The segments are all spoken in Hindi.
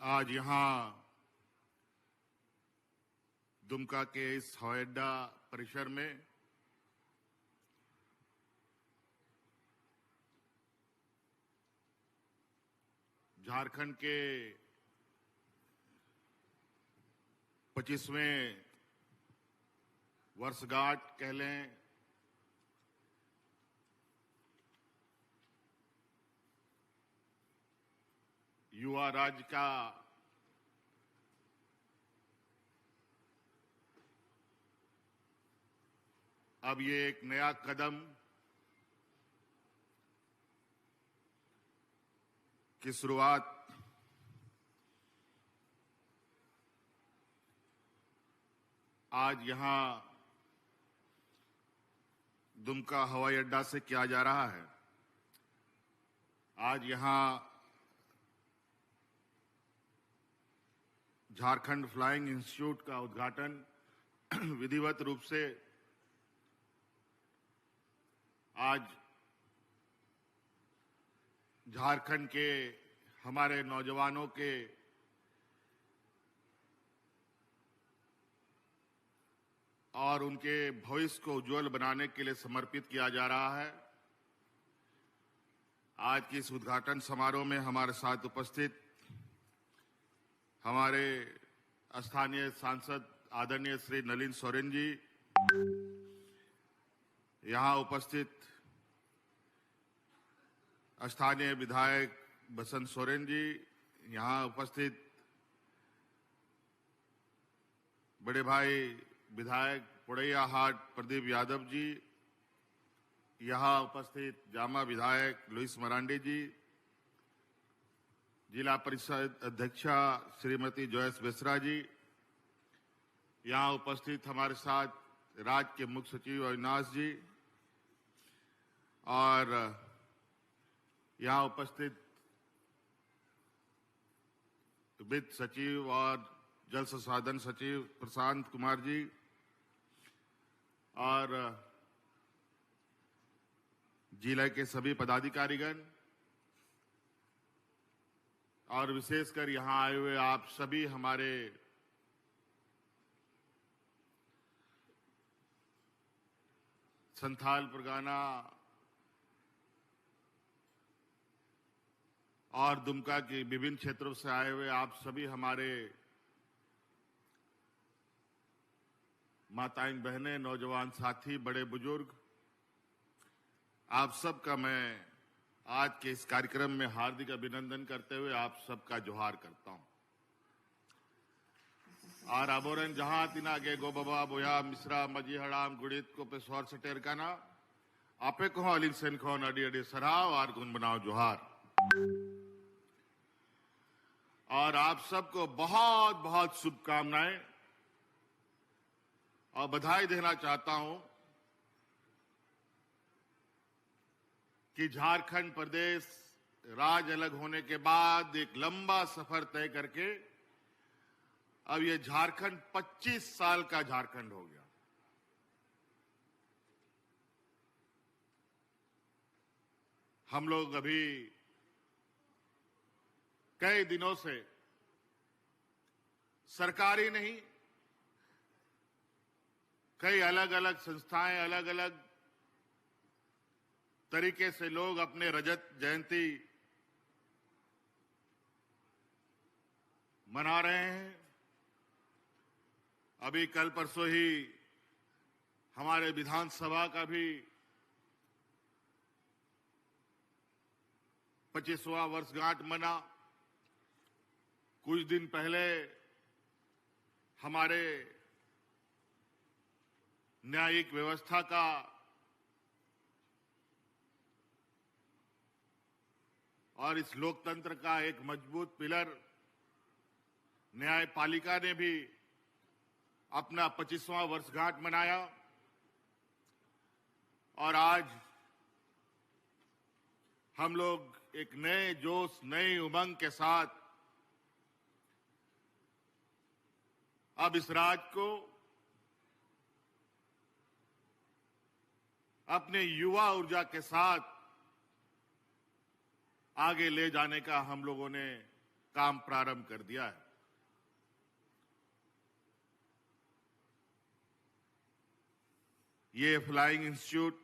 आज यहां दुमका के इस हवाई अड्डा परिसर में झारखंड के 25वें वर्षगांठ कह लें, युवा राज्य का अब ये एक नया कदम की शुरुआत आज यहां दुमका हवाई अड्डा से किया जा रहा है। आज यहां झारखंड फ्लाइंग इंस्टीट्यूट का उद्घाटन विधिवत रूप से आज झारखंड के हमारे नौजवानों के और उनके भविष्य को उज्जवल बनाने के लिए समर्पित किया जा रहा है। आज की इस उद्घाटन समारोह में हमारे साथ उपस्थित हमारे स्थानीय सांसद आदरणीय श्री नलिन सोरेन जी, यहां उपस्थित स्थानीय विधायक बसंत सोरेन जी, यहां उपस्थित बड़े भाई विधायक पुड़ैया हाट प्रदीप यादव जी, यहां उपस्थित जामा विधायक लुइस मरांडी जी, जिला परिषद अध्यक्षा श्रीमती जोयस बेसरा जी, यहां उपस्थित हमारे साथ राज्य के मुख्य सचिव अविनाश जी और यहां उपस्थित वित्त सचिव और जल संसाधन सचिव प्रशांत कुमार जी और जिले के सभी पदाधिकारीगण और विशेषकर यहां आए हुए आप सभी हमारे संथाल परगना और दुमका के विभिन्न क्षेत्रों से आए हुए आप सभी हमारे माताएं बहनें, नौजवान साथी, बड़े बुजुर्ग, आप सबका मैं आज के इस कार्यक्रम में हार्दिक अभिनंदन करते हुए आप सबका जोहार करता हूं। और आबोरन जहां तिना गे गो बाबा बोया मिश्रा मजी हड़ाम गुड़ित को पे स्वर सटेर का ना आपे को अलिन सेन खो अडी अडी सराव और गुण बनाओ जोहार। और आप सबको बहुत बहुत शुभकामनाएं और बधाई देना चाहता हूं कि झारखंड प्रदेश राज्य अलग होने के बाद एक लंबा सफर तय करके अब ये झारखंड 25 साल का झारखंड हो गया। हम लोग अभी कई दिनों से सरकारी नहीं, कई अलग अलग संस्थाएं, अलग अलग तरीके से लोग अपने रजत जयंती मना रहे हैं। अभी कल परसों ही हमारे विधानसभा का भी 25वां वर्षगांठ मना। कुछ दिन पहले हमारे न्यायिक व्यवस्था का और इस लोकतंत्र का एक मजबूत पिलर न्यायपालिका ने भी अपना 25वां वर्षगांठ मनाया। और आज हम लोग एक नए जोश, नई उमंग के साथ अब इस राज्य को अपने युवा ऊर्जा के साथ आगे ले जाने का हम लोगों ने काम प्रारंभ कर दिया है। ये फ्लाइंग इंस्टीट्यूट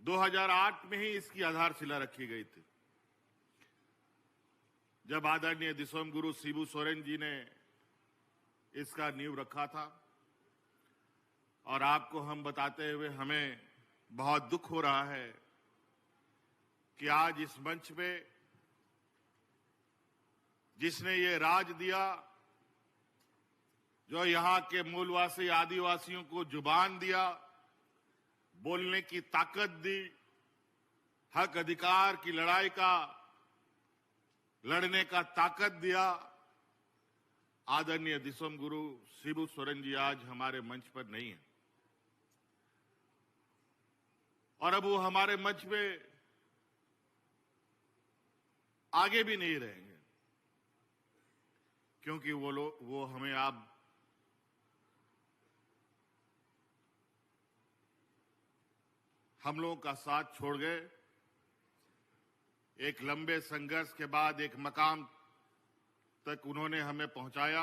दो 2008 में ही इसकी आधारशिला रखी गई थी, जब आदरणीय दिसोम गुरु शिबू सोरेन जी ने इसका नींव रखा था। और आपको हम बताते हुए हमें बहुत दुख हो रहा है कि आज इस मंच पे जिसने ये राज दिया, जो यहां के मूलवासी आदिवासियों को जुबान दिया, बोलने की ताकत दी, हक अधिकार की लड़ाई का लड़ने का ताकत दिया, आदरणीय दिसोम गुरु शिबू सोरेन जी आज हमारे मंच पर नहीं है। और अब वो हमारे मंच पे आगे भी नहीं रहेंगे, क्योंकि वो हमें आप हम लोगों का साथ छोड़ गए। एक लंबे संघर्ष के बाद एक मकाम तक उन्होंने हमें पहुंचाया।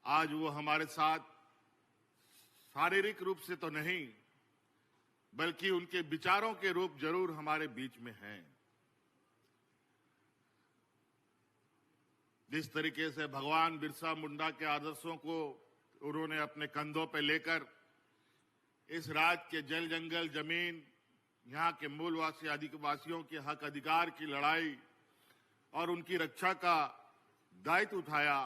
आज वो हमारे साथ शारीरिक रूप से तो नहीं, बल्कि उनके विचारों के रूप जरूर हमारे बीच में हैं। जिस तरीके से भगवान बिरसा मुंडा के आदर्शों को उन्होंने अपने कंधों पर लेकर इस राज्य के जल जंगल जमीन, यहाँ के मूलवासी आदिवासियों के हक अधिकार की लड़ाई और उनकी रक्षा का दायित्व उठाया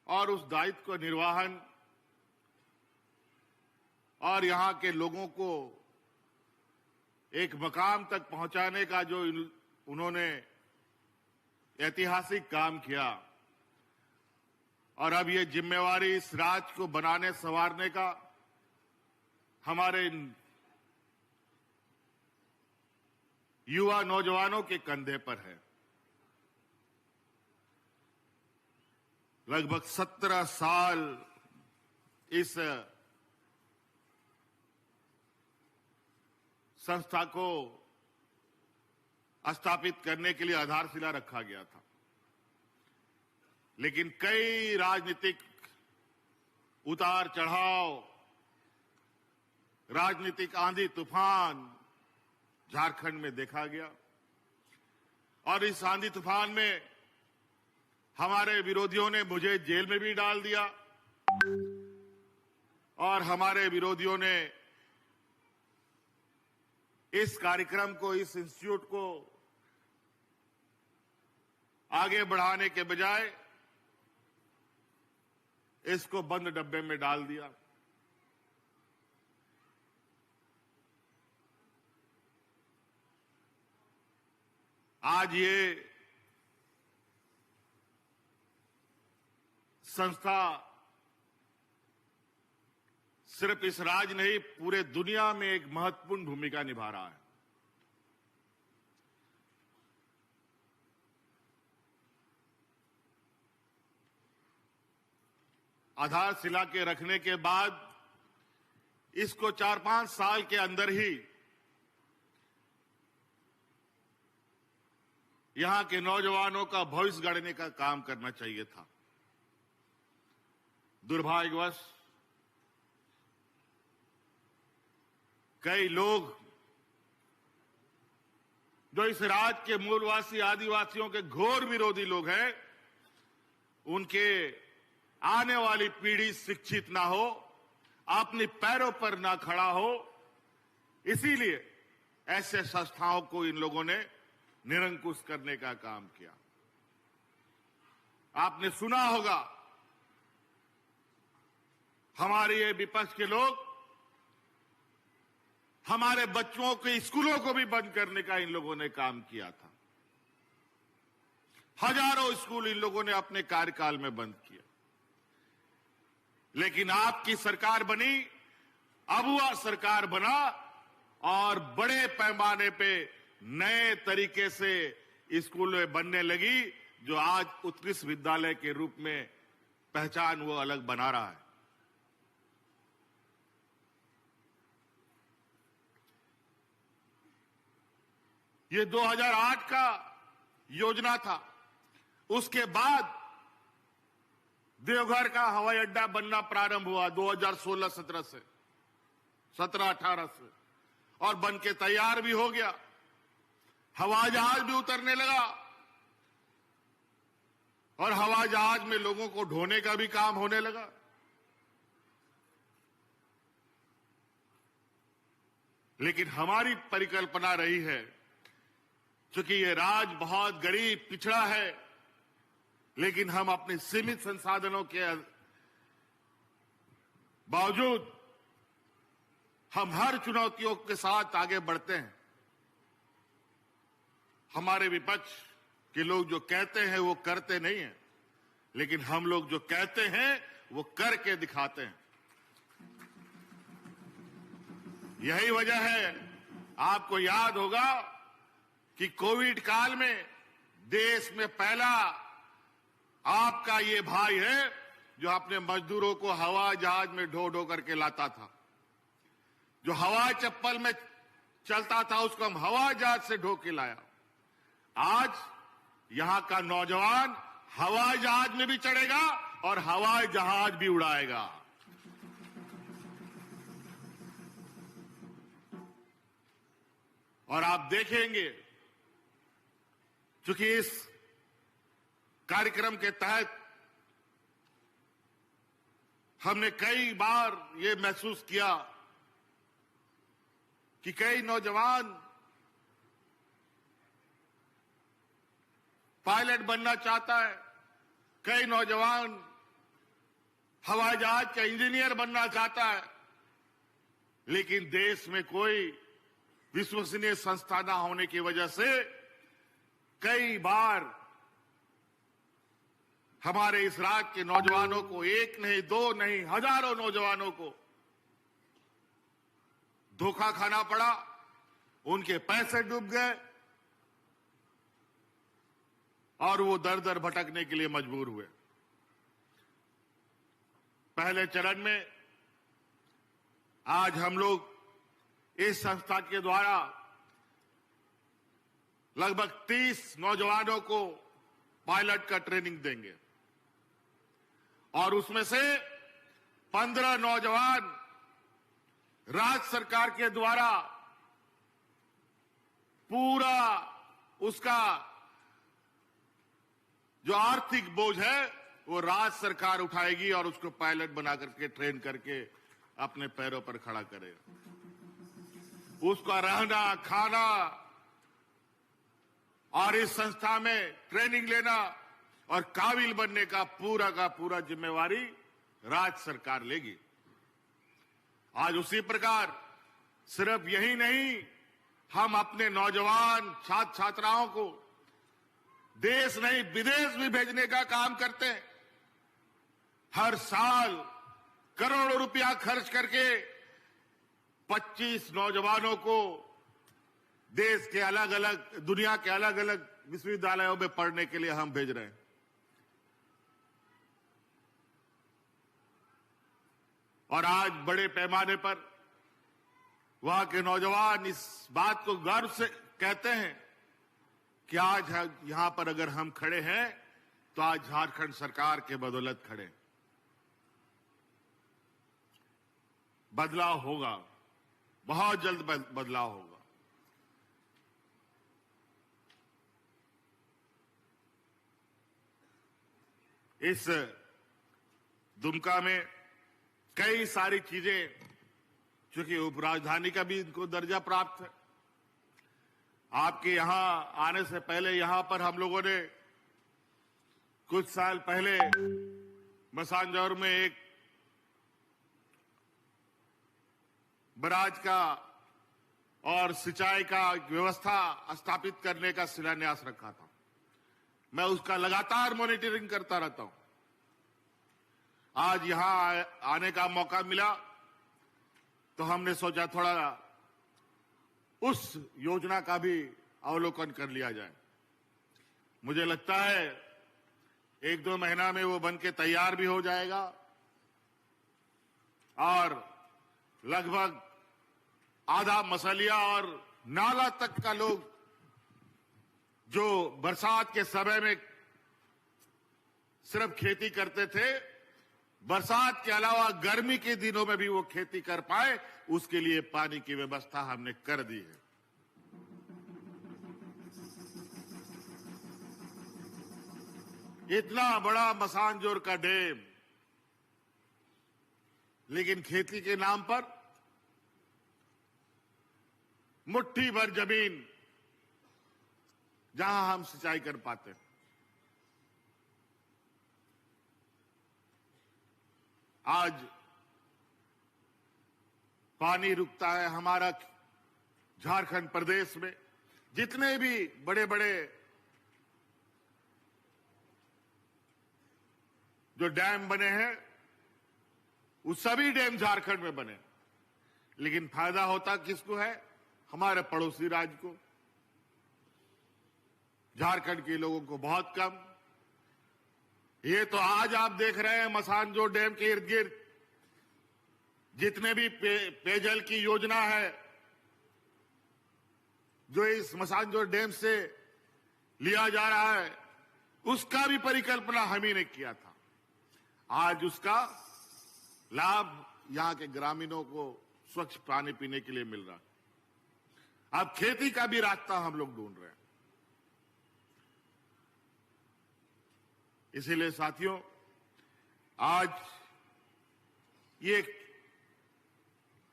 और उस दायित्व को निर्वहन और यहाँ के लोगों को एक मकाम तक पहुंचाने का जो उन्होंने ऐतिहासिक काम किया, और अब ये जिम्मेवारी इस राज्य को बनाने संवारने का हमारे युवा नौजवानों के कंधे पर है। लगभग 17 साल इस संस्था को स्थापित करने के लिए आधारशिला रखा गया था, लेकिन कई राजनीतिक उतार चढ़ाव, राजनीतिक आंधी तूफान झारखंड में देखा गया। और इस आंधी तूफान में हमारे विरोधियों ने मुझे जेल में भी डाल दिया, और हमारे विरोधियों ने इस कार्यक्रम को, इस इंस्टीट्यूट को आगे बढ़ाने के बजाय इसको बंद डब्बे में डाल दिया। आज ये संस्था सिर्फ इस राज्य नहीं, पूरे दुनिया में एक महत्वपूर्ण भूमिका निभा रहा है। आधारशिला के रखने के बाद इसको 4-5 साल के अंदर ही यहां के नौजवानों का भविष्य गढ़ने का काम करना चाहिए था। दुर्भाग्यवश कई लोग जो इस राज्य के मूलवासी आदिवासियों के घोर विरोधी लोग हैं, उनके आने वाली पीढ़ी शिक्षित ना हो, अपने पैरों पर ना खड़ा हो, इसीलिए ऐसे संस्थाओं को इन लोगों ने निरंकुश करने का काम किया। आपने सुना होगा हमारे ये विपक्ष के लोग हमारे बच्चों के स्कूलों को भी बंद करने का इन लोगों ने काम किया था। हजारों स्कूल इन लोगों ने अपने कार्यकाल में बंद किया। लेकिन आपकी सरकार बनी, अबुआ सरकार बना, और बड़े पैमाने पे नए तरीके से स्कूलें बनने लगी, जो आज उत्कृष्ट विद्यालय के रूप में पहचान वो अलग बना रहा है। ये 2008 का योजना था। उसके बाद देवघर का हवाई अड्डा बनना प्रारंभ हुआ 2016-17 से, 17-18 से, और बन के तैयार भी हो गया। हवाई जहाज भी उतरने लगा और हवाई जहाज में लोगों को ढोने का भी काम होने लगा। लेकिन हमारी परिकल्पना रही है, क्योंकि ये राज्य बहुत गरीब पिछड़ा है, लेकिन हम अपने सीमित संसाधनों के बावजूद हम हर चुनौतियों के साथ आगे बढ़ते हैं। हमारे विपक्ष के लोग जो कहते हैं वो करते नहीं हैं, लेकिन हम लोग जो कहते हैं वो करके दिखाते हैं। यही वजह है, आपको याद होगा कि कोविड काल में देश में पहला आपका ये भाई है जो अपने मजदूरों को हवाई जहाज में ढो ढो करके लाता था। जो हवाई चप्पल में चलता था उसको हम हवाई जहाज से ढो के लाया। आज यहां का नौजवान हवाई जहाज में भी चढ़ेगा और हवाई जहाज भी उड़ाएगा। और आप देखेंगे, क्योंकि इस कार्यक्रम के तहत हमने कई बार ये महसूस किया कि कई नौजवान पायलट बनना चाहता है, कई नौजवान हवाई जहाज का इंजीनियर बनना चाहता है, लेकिन देश में कोई विश्वसनीय संस्था न होने की वजह से कई बार हमारे इस राज्य के नौजवानों को, एक नहीं दो नहीं हजारों नौजवानों को धोखा खाना पड़ा, उनके पैसे डूब गए और वो दर दर भटकने के लिए मजबूर हुए। पहले चरण में आज हम लोग इस संस्था के द्वारा लगभग 30 नौजवानों को पायलट का ट्रेनिंग देंगे और उसमें से 15 नौजवान राज्य सरकार के द्वारा पूरा उसका जो आर्थिक बोझ है वो राज्य सरकार उठाएगी और उसको पायलट बना करके ट्रेन करके अपने पैरों पर खड़ा करेगा। उसका रहना, खाना और इस संस्था में ट्रेनिंग लेना और काबिल बनने का पूरा जिम्मेवारी राज्य सरकार लेगी। आज उसी प्रकार सिर्फ यही नहीं, हम अपने नौजवान छात्र छात्राओं को देश नहीं विदेश भी भेजने का काम करते हैं। हर साल करोड़ों रुपया खर्च करके 25 नौजवानों को देश के अलग अलग, दुनिया के अलग अलग विश्वविद्यालयों में पढ़ने के लिए हम भेज रहे हैं। और आज बड़े पैमाने पर वहां के नौजवान इस बात को गर्व से कहते हैं कि आज यहां पर अगर हम खड़े हैं तो आज झारखंड सरकार के बदौलत खड़े हैं। बदलाव होगा, बहुत जल्द बदलाव होगा। इस दुमका में कई सारी चीजें, चूंकि उपराजधानी का भी इनको दर्जा प्राप्त है। आपके यहां आने से पहले यहां पर हम लोगों ने कुछ साल पहले मसानजौर में एक बराज का और सिंचाई का व्यवस्था स्थापित करने का शिलान्यास रखा था। मैं उसका लगातार मॉनिटरिंग करता रहता हूं। आज यहां आने का मौका मिला तो हमने सोचा थोड़ा उस योजना का भी अवलोकन कर लिया जाए। मुझे लगता है 1-2 महीना में वो बनके तैयार भी हो जाएगा और लगभग आधा मसलिया और नाला तक का लोग जो बरसात के समय में सिर्फ खेती करते थे, बरसात के अलावा गर्मी के दिनों में भी वो खेती कर पाए, उसके लिए पानी की व्यवस्था हमने कर दी है। इतना बड़ा मसानजोर का डैम, लेकिन खेती के नाम पर मुट्ठी भर जमीन जहां हम सिंचाई कर पाते हैं। आज पानी रुकता है हमारा झारखंड प्रदेश में। जितने भी बड़े बड़े जो डैम बने हैं, वो सभी डैम झारखंड में बने, लेकिन फायदा होता किसको है? हमारे पड़ोसी राज्य को। झारखंड के लोगों को बहुत कम। ये तो आज आप देख रहे हैं मसानजोर डैम के इर्द गिर्द जितने भी पेयजल की योजना है जो इस मसानजोर डैम से लिया जा रहा है, उसका भी परिकल्पना हम ही ने किया था। आज उसका लाभ यहां के ग्रामीणों को स्वच्छ पानी पीने के लिए मिल रहा है। अब खेती का भी रास्ता हम लोग ढूंढ रहे हैं। इसीलिए साथियों, आज ये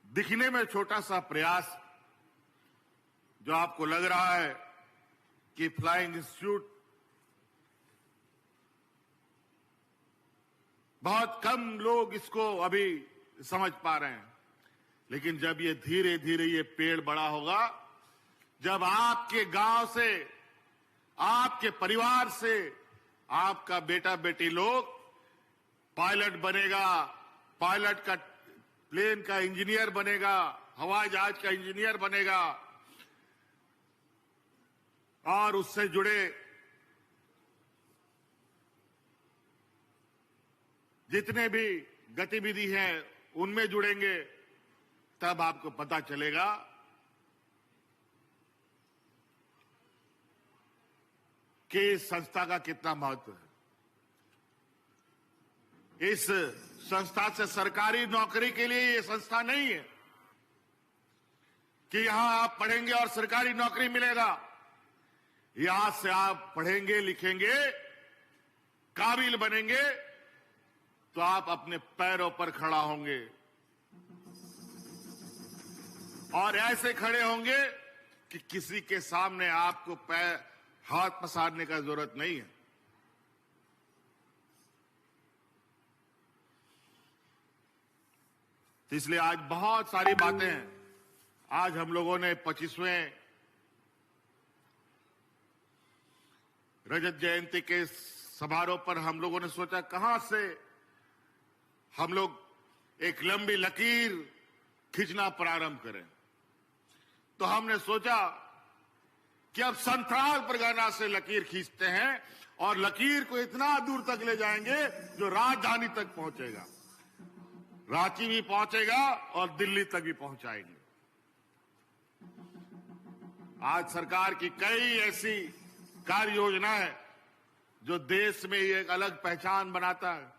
दिखने में छोटा सा प्रयास जो आपको लग रहा है कि फ्लाइंग इंस्टीट्यूट, बहुत कम लोग इसको अभी समझ पा रहे हैं, लेकिन जब ये धीरे धीरे ये पेड़ बड़ा होगा, जब आपके गांव से, आपके परिवार से आपका बेटा बेटी लोग पायलट बनेगा, पायलट का प्लेन का इंजीनियर बनेगा, हवाई जहाज का इंजीनियर बनेगा, और उससे जुड़े जितने भी गतिविधि हैं उनमें जुड़ेंगे, तब आपको पता चलेगा कि इस संस्था का कितना महत्व है। इस संस्था से सरकारी नौकरी के लिए ये संस्था नहीं है कि यहां आप पढ़ेंगे और सरकारी नौकरी मिलेगा। यहां से आप पढ़ेंगे, लिखेंगे, काबिल बनेंगे, तो आप अपने पैरों पर खड़ा होंगे, और ऐसे खड़े होंगे कि किसी के सामने आपको हाथ पसारने का जरूरत नहीं है। तो इसलिए आज बहुत सारी बातें हैं। आज हम लोगों ने 25वें रजत जयंती के समारोह पर हम लोगों ने सोचा कहां से हम लोग एक लंबी लकीर खींचना प्रारंभ करें। तो हमने सोचा कि अब संथाल परगना से लकीर खींचते हैं और लकीर को इतना दूर तक ले जाएंगे जो राजधानी तक पहुंचेगा, रांची भी पहुंचेगा और दिल्ली तक भी पहुंचाएंगे। आज सरकार की कई ऐसी कार्य योजना है जो देश में एक अलग पहचान बनाता है।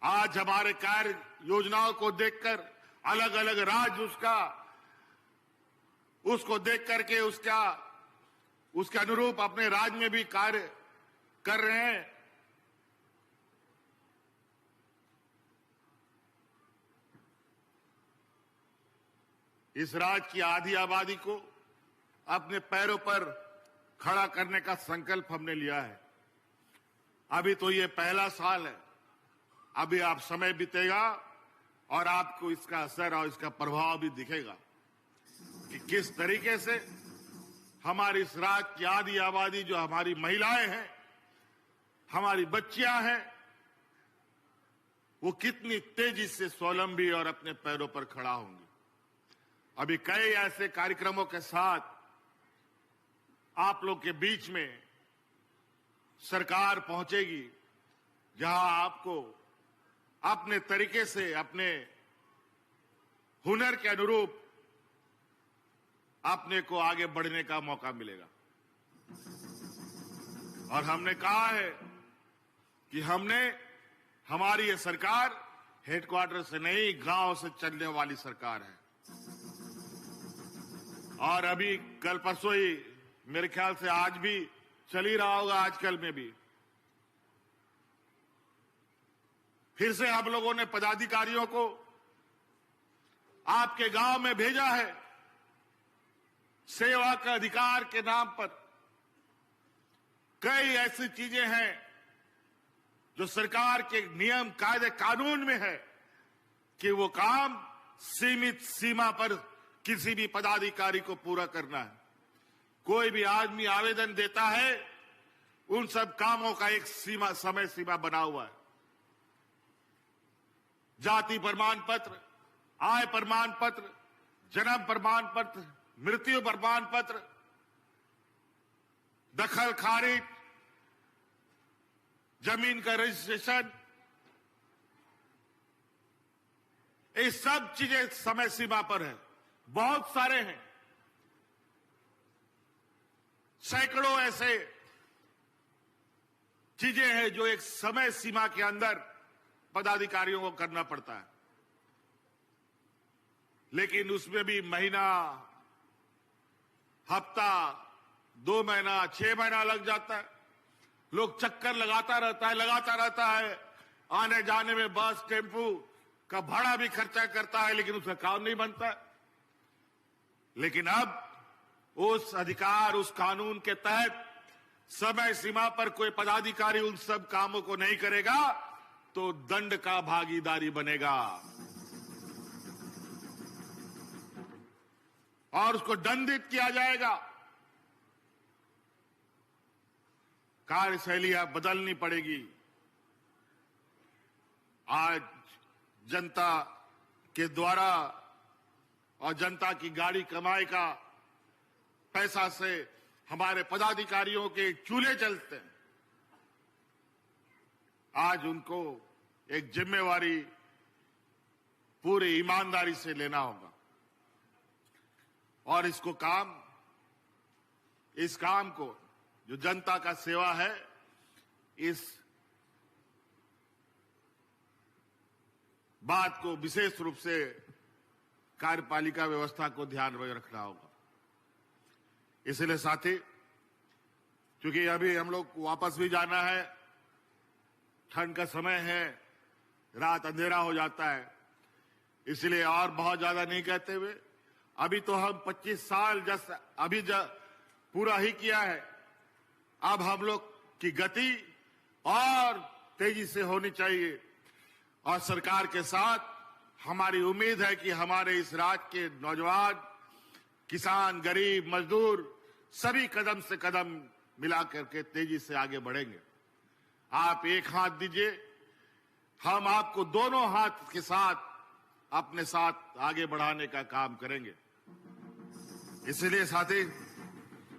आज हमारे कार्य योजनाओं को देखकर अलग अलग राज्य उसको देख करके उसके अनुरूप अपने राज्य में भी कार्य कर रहे हैं। इस राज्य की आधी आबादी को अपने पैरों पर खड़ा करने का संकल्प हमने लिया है। अभी तो ये पहला साल है, अभी आप समय बीतेगा और आपको इसका असर और इसका प्रभाव भी दिखेगा कि किस तरीके से हमारी इस राज्य की आधी आबादी, जो हमारी महिलाएं हैं, हमारी बच्चियां हैं, वो कितनी तेजी से स्वावलंबी और अपने पैरों पर खड़ा होंगी। अभी कई ऐसे कार्यक्रमों के साथ आप लोग के बीच में सरकार पहुंचेगी जहां आपको अपने तरीके से, अपने हुनर के अनुरूप अपने को आगे बढ़ने का मौका मिलेगा। और हमने कहा है कि हमारी ये सरकार हेडक्वार्टर से नहीं, गांव से चलने वाली सरकार है। और अभी कल परसों ही, मेरे ख्याल से आज भी चल ही रहा होगा, आजकल में भी फिर से हम लोगों ने पदाधिकारियों को आपके गांव में भेजा है। सेवा का अधिकार के नाम पर कई ऐसी चीजें हैं जो सरकार के नियम, कायदे, कानून में है कि वो काम सीमित सीमा पर किसी भी पदाधिकारी को पूरा करना है। कोई भी आदमी आवेदन देता है, उन सब कामों का एक समय सीमा बना हुआ है। जाति प्रमाण पत्र, आय प्रमाण पत्र, जन्म प्रमाण पत्र, मृत्यु प्रमाण पत्र, दखल खारिज, जमीन का रजिस्ट्रेशन, ये सब चीजें समय सीमा पर है। बहुत सारे हैं, सैकड़ों ऐसे चीजें हैं जो एक समय सीमा के अंदर पदाधिकारियों को करना पड़ता है। लेकिन उसमें भी महीना, हफ्ता, 2 महीना, 6 महीना लग जाता है। लोग चक्कर लगाता रहता है। आने जाने में बस, टेम्पू का भाड़ा भी खर्चा करता है, लेकिन उसका काम नहीं बनता। लेकिन अब उस अधिकार, उस कानून के तहत समय सीमा पर कोई पदाधिकारी उन सब कामों को नहीं करेगा तो दंड का भागीदारी बनेगा और उसको दंडित किया जाएगा। कार्यशैली अब बदलनी पड़ेगी। आज जनता के द्वारा और जनता की गाड़ी कमाई का पैसा से हमारे पदाधिकारियों के चूल्हे चलते हैं। आज उनको एक जिम्मेवारी पूरी ईमानदारी से लेना होगा और इस काम को जो जनता का सेवा है, इस बात को विशेष रूप से कार्यपालिका व्यवस्था को ध्यान में रखना होगा। इसलिए साथी, क्योंकि अभी हम लोग वापस भी जाना है, ठंड का समय है, रात अंधेरा हो जाता है, इसलिए और बहुत ज्यादा नहीं कहते हुए, अभी तो हम 25 साल अभी पूरा ही किया है। अब हम लोग की गति और तेजी से होनी चाहिए और सरकार के साथ हमारी उम्मीद है कि हमारे इस राज्य के नौजवान, किसान, गरीब, मजदूर सभी कदम से कदम मिला करके तेजी से आगे बढ़ेंगे। आप एक हाथ दीजिए, हम आपको दोनों हाथ के साथ अपने साथ आगे बढ़ाने का काम करेंगे। इसलिए साथी,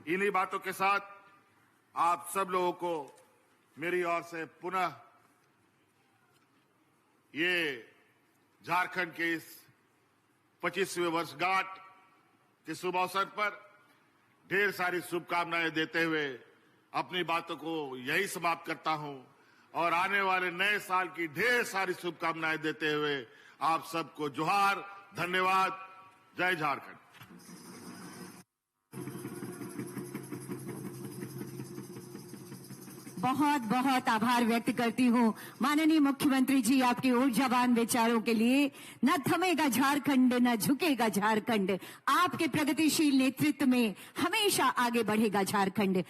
इन्हीं बातों के साथ आप सब लोगों को मेरी ओर से पुनः ये झारखंड के इस 25वें वर्षगांठ के शुभ अवसर पर ढेर सारी शुभकामनाएं देते हुए अपनी बातों को यही समाप्त करता हूं और आने वाले नए साल की ढेर सारी शुभकामनाएं देते हुए आप सबको जोहार, धन्यवाद, जय झारखंड। बहुत बहुत आभार व्यक्त करती हूँ माननीय मुख्यमंत्री जी, आपके ऊर्जावान विचारों के लिए। न थमेगा झारखंड, न झुकेगा झारखंड, आपके प्रगतिशील नेतृत्व में हमेशा आगे बढ़ेगा झारखंड।